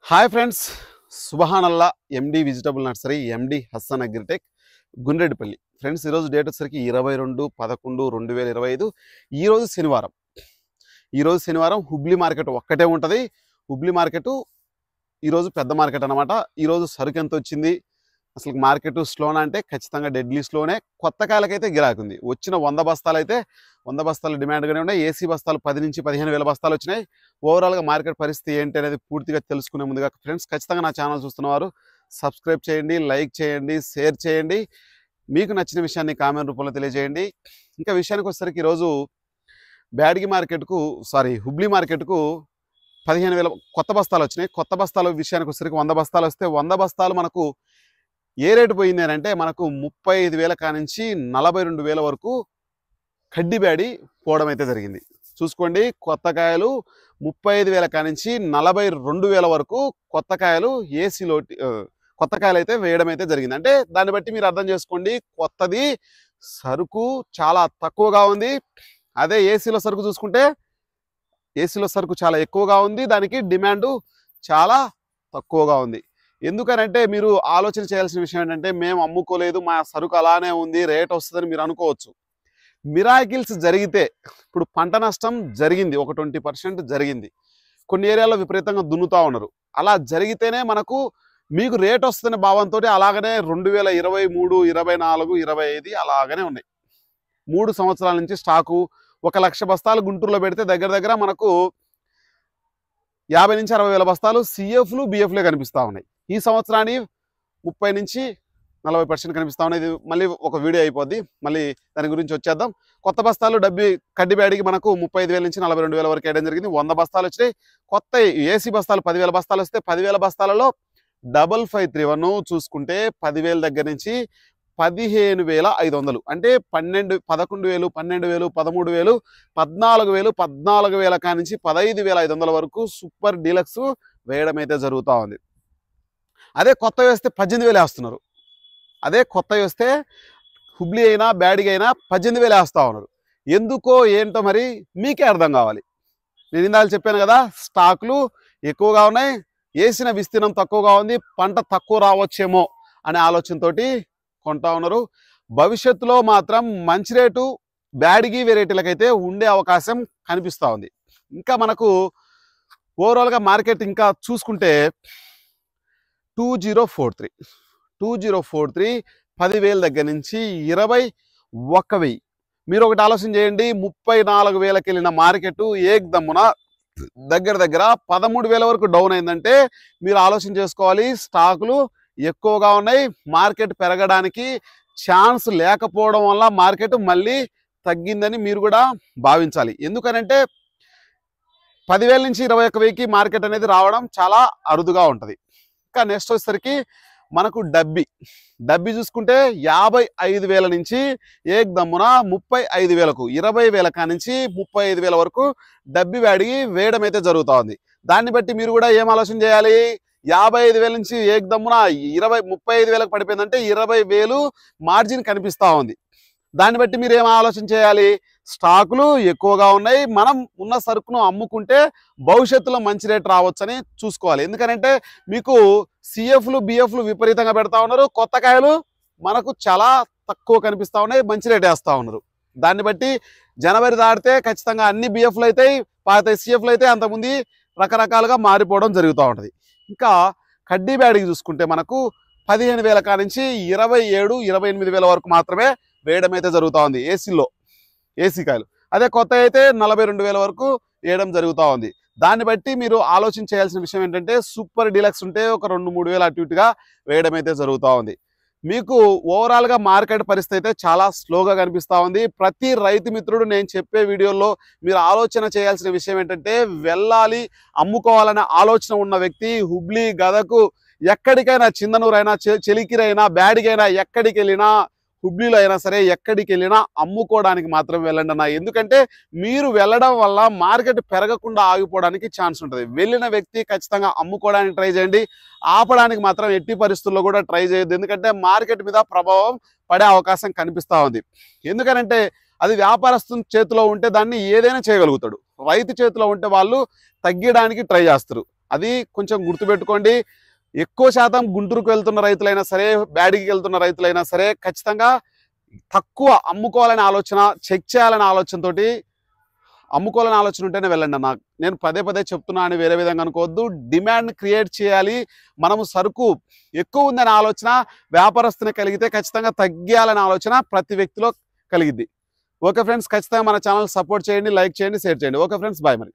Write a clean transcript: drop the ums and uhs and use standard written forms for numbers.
Hi friends, సుబహానల్లా. MD vegetable nursery, MD Hassan agritech, Gundreddipalli. Friends, ఈరోజు date వచ్చేసరికి 22/11/2025. ఈరోజు శనివారం హుబ్లీ మార్కెట్ ఒక్కటే ఉంటుంది. హుబ్లీ మార్కెట్ ఈరోజు పెద్ద మార్కెట్ అనమాట. ఈరోజు సరుకు ఎంత వచ్చింది, అసలు మార్కెట్ స్లోనా అంటే ఖచ్చితంగా డెడ్లీ స్లోనే. కొత్త కాయలకైతే గిరాకుంది. వచ్చిన 100 బస్తాలు అయితే 100 బస్తాలు డిమాండ్గానే ఉన్నాయి. ఏసీ బస్తాలు 10 నుంచి 15 వేల బస్తాలు వచ్చినాయి. ఓవరాల్గా మార్కెట్ పరిస్థితి ఏంటి అనేది పూర్తిగా తెలుసుకునే ముందుగా ఫ్రెండ్స్, ఖచ్చితంగా నా ఛానల్ చూస్తున్నవారు సబ్స్క్రైబ్ చేయండి, లైక్ చేయండి, షేర్ చేయండి. మీకు నచ్చిన విషయాన్ని కామెంట్ రూపంలో తెలియజేయండి. ఇంకా విషయానికి వచ్చేసరికి ఈరోజు హుబ్లీ మార్కెట్కు 15,000 కొత్త బస్తాలు వచ్చినాయి. కొత్త బస్తాల విషయానికి వచ్చేసరికి 100 బస్తాలు వస్తే 100 బస్తాలు మనకు ఏ రేటు పోయింది అని అంటే మనకు 35,000 కానించి 42,000 వరకు కడ్డీ బ్యాడి పోవడం అయితే జరిగింది. చూసుకోండి, కొత్త కాయలు 35,000 కానించి 42,000 వరకు కొత్త కాయలు కొత్త కాయలు అయితే వేయడం అయితే జరిగింది. అంటే దాన్ని బట్టి మీరు అర్థం చేసుకోండి, కొత్తది సరుకు చాలా తక్కువగా ఉంది. అదే ఏసీలో సరుకు చూసుకుంటే ఏసీలో సరుకు చాలా ఎక్కువగా ఉంది, దానికి డిమాండ్ చాలా తక్కువగా ఉంది. ఎందుకనంటే మీరు ఆలోచన చేయాల్సిన విషయం ఏంటంటే, మేము అమ్ముకోలేదు, మా సరుకు అలానే ఉంది, రేట్ వస్తుందని మీరు అనుకోవచ్చు. మిరాకిల్స్ జరిగితే, ఇప్పుడు పంట నష్టం జరిగింది, ఒక 20% జరిగింది. కొన్ని ఏరియాలో విపరీతంగా దున్నుతూ ఉన్నారు. అలా జరిగితేనే మీకు రేట్ వస్తుందనే భావంతో అలాగనే 2023, 24, 25 అలాగనే ఉన్నాయి. 3 సంవత్సరాల నుంచి స్టాకు 1,00,000 బస్తాలు గుంటూరులో పెడితే దగ్గర మనకు 50 నుంచి 60 వేల బస్తాలు సిఎఫ్లు బిఎఫ్లే కనిపిస్తూ ఉన్నాయి. ఈ సంవత్సరాన్ని 30 నుంచి 40% కనిపిస్తూ ఉన్నాయి. ఇది మళ్ళీ ఒక వీడియో అయిపోద్ది, మళ్ళీ దాని గురించి వచ్చేద్దాం. కొత్త బస్తాలు కడ్డీ బ్యాడికి మనకు 35,000 నుంచి 42,000 వరకు వేయడం జరిగింది. 100 బస్తాలు వచ్చినాయి. కొత్త ఏసీ బస్తాలు 10,000 బస్తాలు వస్తే 10,000 బస్తాలలో 5531 చూసుకుంటే 10,000 దగ్గర నుంచి 15,500 అంటే 11,000, 12,000, 13,000, 14,000, 14,000 కానించి 15,500 వరకు సూపర్ డీలక్స్ వేయడం అయితే జరుగుతూ ఉంది. అదే కొత్త వేస్తే 18,000 వేస్తున్నారు. అదే కొత్త వేస్తే హుబ్లీ అయినా బ్యాడిగ్ అయినా 18,000 వేస్తూ ఉన్నారు. ఎందుకో ఏంటో మరి మీకే అర్థం కావాలి. నేను ఇందాక చెప్పాను కదా, స్టాకులు ఎక్కువగా ఉన్నాయి, వేసిన విస్తీర్ణం తక్కువగా ఉంది, పంట తక్కువ రావచ్చేమో అనే ఆలోచనతోటి కొంటా ఉన్నారు. భవిష్యత్తులో మాత్రం మంచి రేటు బ్యాడిగి వెరైటీలకైతే ఉండే అవకాశం కనిపిస్తూ ఉంది. ఇంకా మనకు ఓవరాల్గా మార్కెట్ ఇంకా చూసుకుంటే 2043 10,000 దగ్గర నుంచి 21,000. మీరు ఒకటి ఆలోచన చేయండి, 34,000కి వెళ్ళిన మార్కెట్ ఏకదమ్మున దగ్గర 13,000 వరకు డౌన్ అయిందంటే మీరు ఆలోచన చేసుకోవాలి, స్టాకులు ఎక్కువగా ఉన్నాయి, మార్కెట్ పెరగడానికి ఛాన్స్ లేకపోవడం వల్ల మార్కెట్ మళ్ళీ తగ్గిందని మీరు కూడా భావించాలి. ఎందుకనంటే 10,000 నుంచి 21,000కి మార్కెట్ అనేది రావడం చాలా అరుదుగా ఉంటుంది. ఇంకా నెక్స్ట్ వచ్చేసరికి మనకు డబ్బి చూసుకుంటే 55,000 నుంచి ఏకదమ్మున 35,000కు 20,000 కానించి 35,000 వరకు డబ్బి వాడికి వేయడం అయితే జరుగుతూ ఉంది. దాన్ని బట్టి మీరు కూడా ఏం ఆలోచన చేయాలి, 55,000 నుంచి ఏకదమ్మున 35,000కు పడిపోయిందంటే 20,000 మార్జిన్ కనిపిస్తూ ఉంది. దాన్ని బట్టి మీరు ఏం ఆలోచన చేయాలి, స్టాకులు ఎక్కువగా ఉన్నాయి, మనం ఉన్న సరుకును అమ్ముకుంటే భవిష్యత్తులో మంచి రేట్ రావచ్చని చూసుకోవాలి. ఎందుకంటే మీకు సిఎఫ్లు బిఎఫ్లు విపరీతంగా పెడతా ఉన్నారు, కొత్త కాయలు మనకు చాలా తక్కువ కనిపిస్తూ ఉన్నాయి, మంచి రేట్ వేస్తూ ఉన్నారు. దాన్ని బట్టి జనవరి దాటితే ఖచ్చితంగా అన్ని బిఎఫ్లు అవుతాయి, పాత సిఎఫ్లు అయితే అంతకుముందు రకరకాలుగా మారిపోవడం జరుగుతూ ఉంటుంది. ఇంకా కడ్డీ బ్యాడికి చూసుకుంటే మనకు 15,000 కానించి 27,000, 28,000 వరకు మాత్రమే వేయడం అయితే జరుగుతూ ఉంది ఏసీ కాయలు. అదే కొత్త అయితే 42,000 వరకు వేయడం జరుగుతూ ఉంది. దాన్ని బట్టి మీరు ఆలోచన చేయాల్సిన విషయం ఏంటంటే, సూపర్ డీలక్స్ ఉంటే ఒక 2-3 వేలు అటు ఇటుగా వేయడం అయితే జరుగుతూ ఉంది. మీకు ఓవరాల్గా మార్కెట్ పరిస్థితి అయితే చాలా స్లోగా కనిపిస్తూ ఉంది. ప్రతి రైతు మిత్రుడు నేను చెప్పే వీడియోలో మీరు ఆలోచన చేయాల్సిన విషయం ఏంటంటే, వెళ్ళాలి అమ్ముకోవాలనే ఆలోచన ఉన్న వ్యక్తి హుబ్లీ, గదకు, ఎక్కడికైనా, చిందనూరైనా, చెలికిరైనా, బ్యాడిగైనా, ఎక్కడికి వెళ్ళినా, హుబ్లీలో అయినా సరే ఎక్కడికి వెళ్ళినా అమ్ముకోవడానికి మాత్రం వెళ్ళండి అన్న. ఎందుకంటే మీరు వెళ్ళడం వల్ల మార్కెట్ పెరగకుండా ఆగిపోవడానికి ఛాన్స్ ఉంటుంది. వెళ్ళిన వ్యక్తి ఖచ్చితంగా అమ్ముకోవడానికి ట్రై చేయండి, ఆపడానికి మాత్రం ఎట్టి పరిస్థితుల్లో కూడా ట్రై చేయొద్దు. ఎందుకంటే మార్కెట్ మీద ప్రభావం పడే అవకాశం కనిపిస్తూ ఉంది. ఎందుకంటే అది వ్యాపారస్తు చేతిలో ఉంటే దాన్ని ఏదైనా చేయగలుగుతాడు, రైతు చేతిలో ఉంటే వాళ్ళు తగ్గడానికి ట్రై చేస్తారు. అది కొంచెం గుర్తుపెట్టుకోండి. ఎక్కువ శాతం గుంటూరుకు వెళ్తున్న రైతులైనా సరే, బ్యాడికి వెళ్తున్న రైతులైనా సరే ఖచ్చితంగా తక్కువ అమ్ముకోవాలనే ఆలోచన, చెక్ చేయాలనే ఆలోచనతోటి అమ్ముకోవాలని ఆలోచన ఉంటేనే వెళ్ళండి అన్న. నేను పదే పదే చెప్తున్నా అని వేరే విధంగా అనుకోవద్దు. డిమాండ్ క్రియేట్ చేయాలి. మనము సరుకు ఎక్కువ ఉందనే ఆలోచన వ్యాపారస్తుని కలిగితే ఖచ్చితంగా తగ్గాలనే ఆలోచన ప్రతి వ్యక్తిలో కలిగిద్ది. ఓకే ఫ్రెండ్స్, ఖచ్చితంగా మన ఛానల్ సపోర్ట్ చేయండి, లైక్ చేయండి, షేర్ చేయండి. ఓకే ఫ్రెండ్స్, బాయ్ మరి.